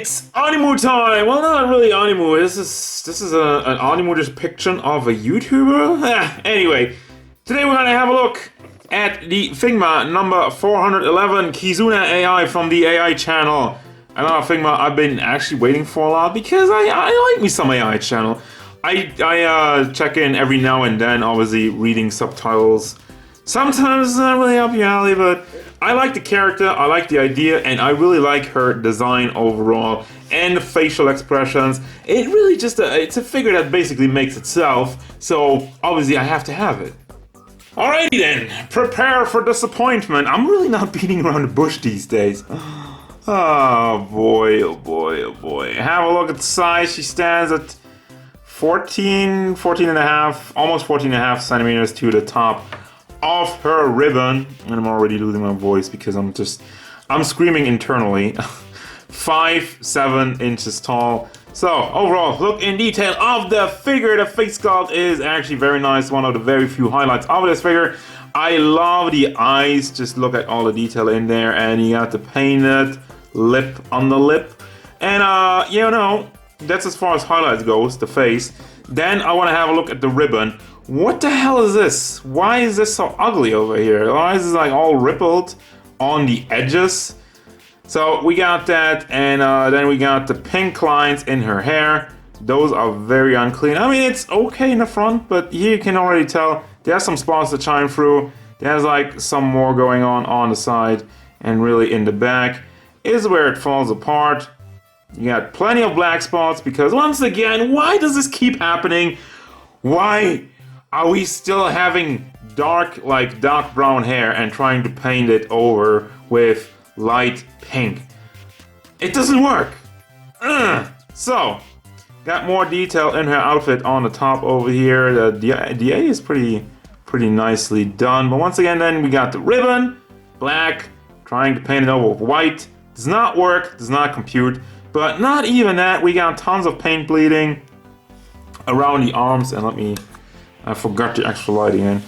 It's Animu time! Well, not really Animu. This is an Animu depiction of a YouTuber. Anyway, today we're gonna have a look at the Figma number 411 Kizuna AI from the AI channel. And Figma, I've been actually waiting for a lot because I like me some AI channel. I check in every now and then, obviously reading subtitles. Sometimes it's not really up your alley, but I like the character, I like the idea, and I really like her design overall and the facial expressions. It really just it's a figure that basically makes itself, so obviously I have to have it. Alrighty then, prepare for disappointment. I'm really not beating around the bush these days. Oh boy, oh boy, oh boy. Have a look at the size. She stands at 14 and a half, almost 14 and a half centimeters to the top of her ribbon. And I'm already losing my voice because I'm screaming internally. 5'7" inches tall. So overall, look in detail of the figure. The face sculpt is actually very nice. One of the very few highlights of this figure. I love the eyes. Just look at all the detail in there, and you got the painted lip on the lip. And you know, that's as far as highlights goes, the face. Then I want to have a look at the ribbon. What the hell is this? Why is this so ugly over here? Why is this like all rippled on the edges? So we got that, and then we got the pink lines in her hair. Those are very unclean. I mean, it's okay in the front, but here you can already tell there's some spots that shine through. There's like some more going on the side, and really in the back is where it falls apart. You got plenty of black spots because once again, why does this keep happening? Why are we still having dark brown hair and trying to paint it over with light pink? It doesn't work. So, got more detail in her outfit on the top over here. The A is pretty nicely done. But once again, then we got the ribbon, black, trying to paint it over with white. Does not work, does not compute. But not even that, we got tons of paint bleeding around the arms. And I forgot the extra lighting in.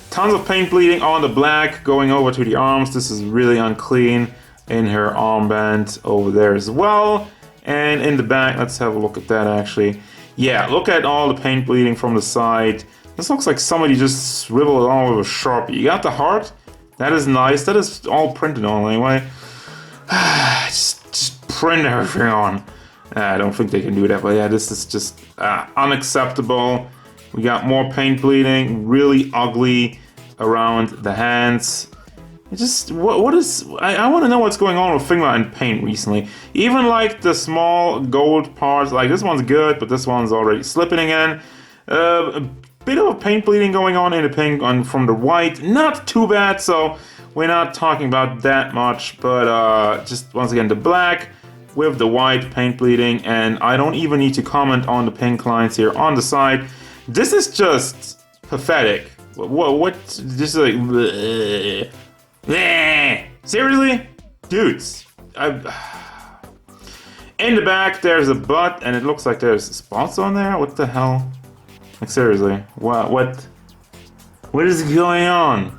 Tons of paint bleeding on the black going over to the arms. This is really unclean. In her armband over there as well. And in the back, let's have a look at that actually. Yeah, look at all the paint bleeding from the side. This looks like somebody just scribbled it all with a Sharpie. You got the heart? That is nice. That is all printed on anyway. just print everything on. I don't think they can do that, but yeah, this is just unacceptable. We got more paint bleeding, really ugly around the hands. It just, what is, I want to know what's going on with Figma and Payne recently. Even like the small gold parts, like this one's good, but this one's already slipping again. A bit of a paint bleeding going on in the pink and from the white, not too bad, so we're not talking about that much, but just once again the black with the white paint bleeding, and I don't even need to comment on the pink lines here on the side. This is just pathetic. What this is like, bleh. Seriously? Dudes, in the back there's a butt and it looks like there's spots on there. What the hell? Like seriously, what is going on?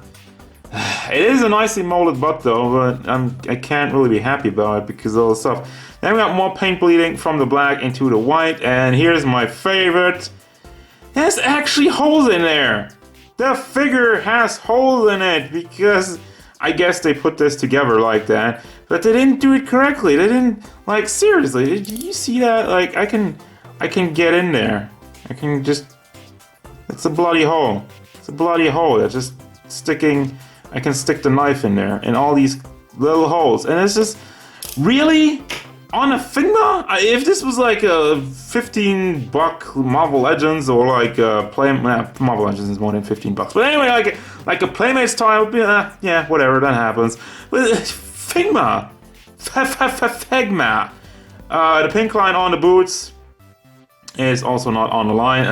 It is a nicely molded butt though, but I can't really be happy about it because of all the stuff. Then we got more paint bleeding from the black into the white, and here's my favorite. There's actually holes in there. The figure has holes in it because I guess they put this together like that, but they didn't do it correctly. They didn't, like, seriously, did you see that? Like, I can get in there. I can just, it's a bloody hole. It's a bloody hole that's just sticking, I can stick the knife in there, in all these little holes. And it's just, really? On a Figma? If this was like a $15 Marvel Legends or like a Marvel Legends is more than $15. But anyway, like a Playmate style, yeah, whatever, that happens. But Figma, Figma. The pink line on the boots is also not on the line.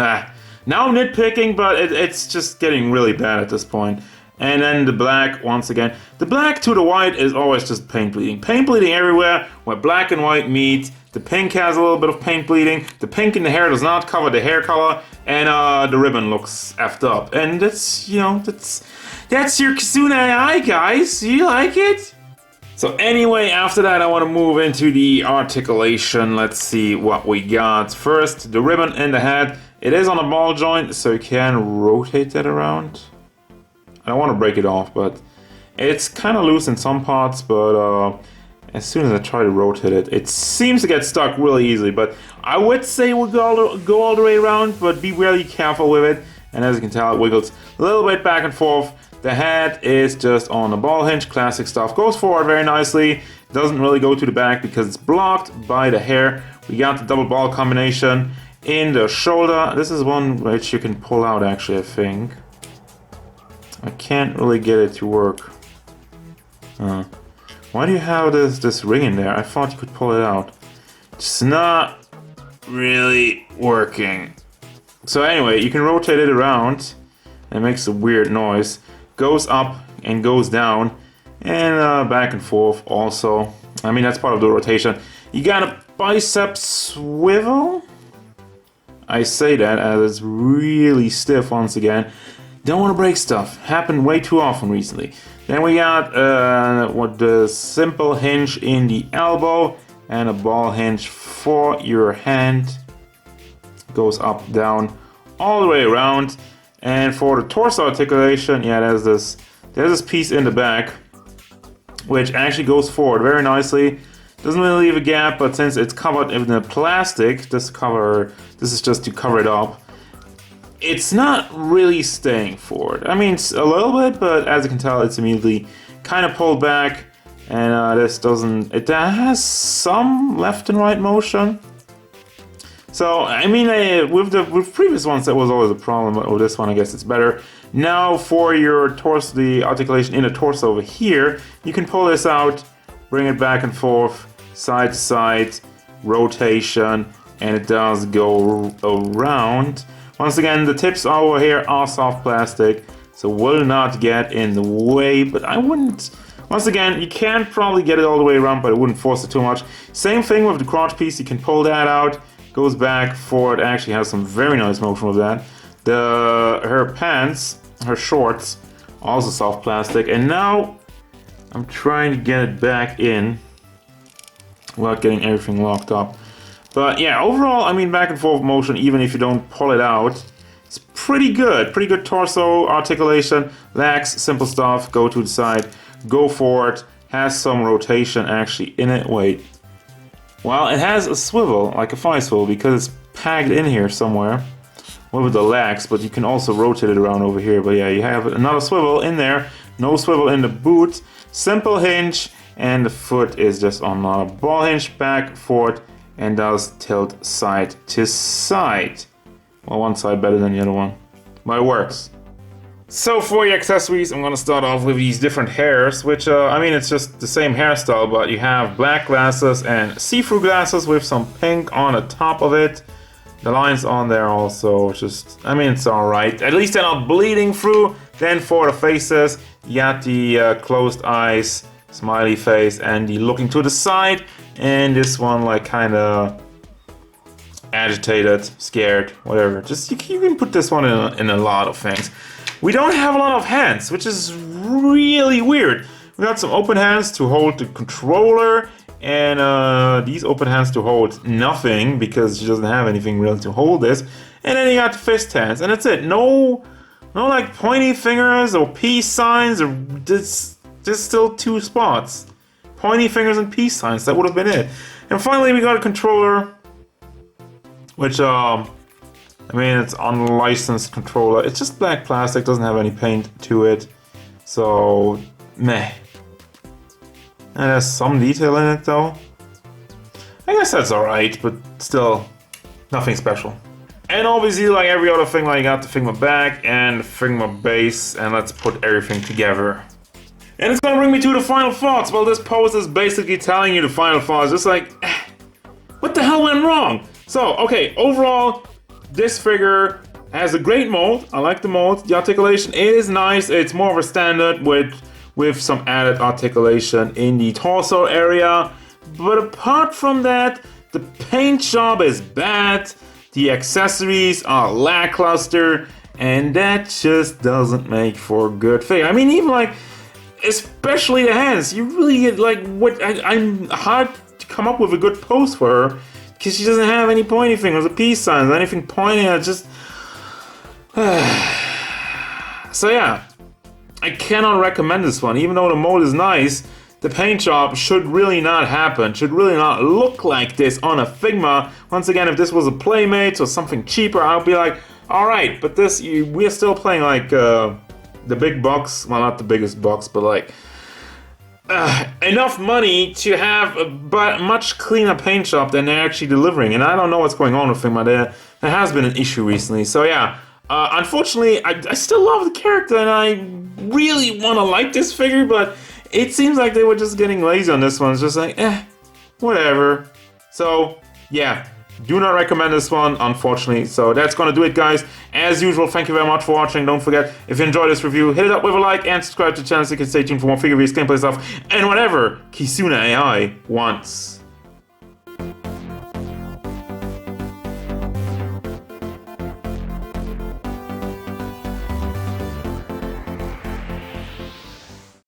Now I'm nitpicking, but it's just getting really bad at this point. And then the black, once again. The black to the white is always just paint bleeding. Paint bleeding everywhere where black and white meet. The pink has a little bit of paint bleeding. The pink in the hair does not cover the hair color. And the ribbon looks effed up. And that's, you know, that's your Kizuna AI, guys. You like it? So anyway, after that I want to move into the articulation. Let's see what we got. First, the ribbon and the head. It is on a ball joint, so you can rotate that around. I don't want to break it off, but it's kind of loose in some parts, but as soon as I try to rotate it, it seems to get stuck really easily. But I would say we'll go all the way around, but be really careful with it. And as you can tell, it wiggles a little bit back and forth. The head is just on a ball hinge, classic stuff. Goes forward very nicely. Doesn't really go to the back because it's blocked by the hair. We got the double ball combination in the shoulder. This is one which you can pull out actually, I think. I can't really get it to work. Why do you have this ring in there? I thought you could pull it out. It's not really working. So anyway, you can rotate it around. It makes a weird noise. Goes up and goes down. And back and forth also. I mean, that's part of the rotation. You got a bicep swivel. I say that as it's really stiff once again. Don't want to break stuff. Happened way too often recently. Then we got the simple hinge in the elbow and a ball hinge for your hand. Goes up, down, all the way around. And for the torso articulation, yeah, there's this piece in the back, which actually goes forward very nicely. Doesn't really leave a gap, but since it's covered in the plastic, this is just to cover it up. It's not really staying forward. I mean, it's a little bit, but as you can tell, it's immediately kind of pulled back. And this doesn't, it has some left and right motion. So, I mean, with previous ones, that was always a problem, but with this one, I guess it's better. Now, for your torso, the articulation in the torso over here, you can pull this out, bring it back and forth, side to side, rotation, and it does go around. Once again, the tips over here are soft plastic, so will not get in the way, but I wouldn't. Once again, you can probably get it all the way around, but I wouldn't force it too much. Same thing with the crotch piece, you can pull that out, goes back, forward, actually has some very nice motion with that. Her pants, her shorts, also soft plastic, and now I'm trying to get it back in without getting everything locked up. But yeah, overall, I mean, back and forth motion, even if you don't pull it out, it's pretty good. Pretty good torso articulation, legs, simple stuff, go to the side, go forward, has some rotation actually in it. Wait. Well, it has a swivel, like a thigh swivel, because it's pegged in here somewhere with the legs, but you can also rotate it around over here. But yeah, you have another swivel in there, no swivel in the boot, simple hinge, and the foot is just on a ball hinge, back, forward, and does tilt side to side. Well, one side better than the other one, but it works. So for your accessories, I'm gonna start off with these different hairs, which, I mean, it's just the same hairstyle, but you have black glasses and see-through glasses with some pink on the top of it. The lines on there also, just, I mean, it's alright. At least they're not bleeding through. Then for the faces, you got the closed eyes, smiley face, and the looking to the side. And this one, like, kind of agitated, scared, whatever. Just, you can put this one in a lot of things. We don't have a lot of hands, which is really weird. We got some open hands to hold the controller, and these open hands to hold nothing, because she doesn't have anything really to hold this. And then you got the fist hands, and that's it. No like pointy fingers or peace signs, or just still two spots. Pointy fingers and peace signs, that would have been it. And finally we got a controller, which I mean, it's unlicensed controller. It's just black plastic, doesn't have any paint to it. So, meh. And there's some detail in it though. I guess that's alright, but still, nothing special. And obviously, like every other Figma, you got the Figma back and the Figma base, and let's put everything together. And it's gonna bring me to the final thoughts. Well, this post is basically telling you the final thoughts. Just like, what the hell went wrong? So, okay, overall, this figure has a great mold. I like the mold. The articulation is nice. It's more of a standard with some added articulation in the torso area. But apart from that, the paint job is bad. The accessories are lackluster, and that just doesn't make for a good figure. I mean, even like, especially the hands. You really get like what I'm hard to come up with a good pose for her because she doesn't have any pointy fingers or peace signs, anything pointy. I just so yeah, I cannot recommend this one. Even though the mold is nice, the paint job should really not happen. Should really not look like this on a Figma. Once again, if this was a Playmate or something cheaper, I'll be like, all right. But this, we're still playing like the big box. Well, not the biggest box, but like enough money to have a much cleaner paint job than they're actually delivering. And I don't know what's going on with Figma. There has been an issue recently. So yeah, unfortunately, I still love the character and I really want to like this figure, but it seems like they were just getting lazy on this one. It's just like, whatever. So yeah, do not recommend this one, unfortunately. So that's gonna do it, guys. As usual, thank you very much for watching. Don't forget, if you enjoyed this review, hit it up with a like and subscribe to the channel so you can stay tuned for more figure reviews, gameplay stuff, and whatever Kizuna AI wants.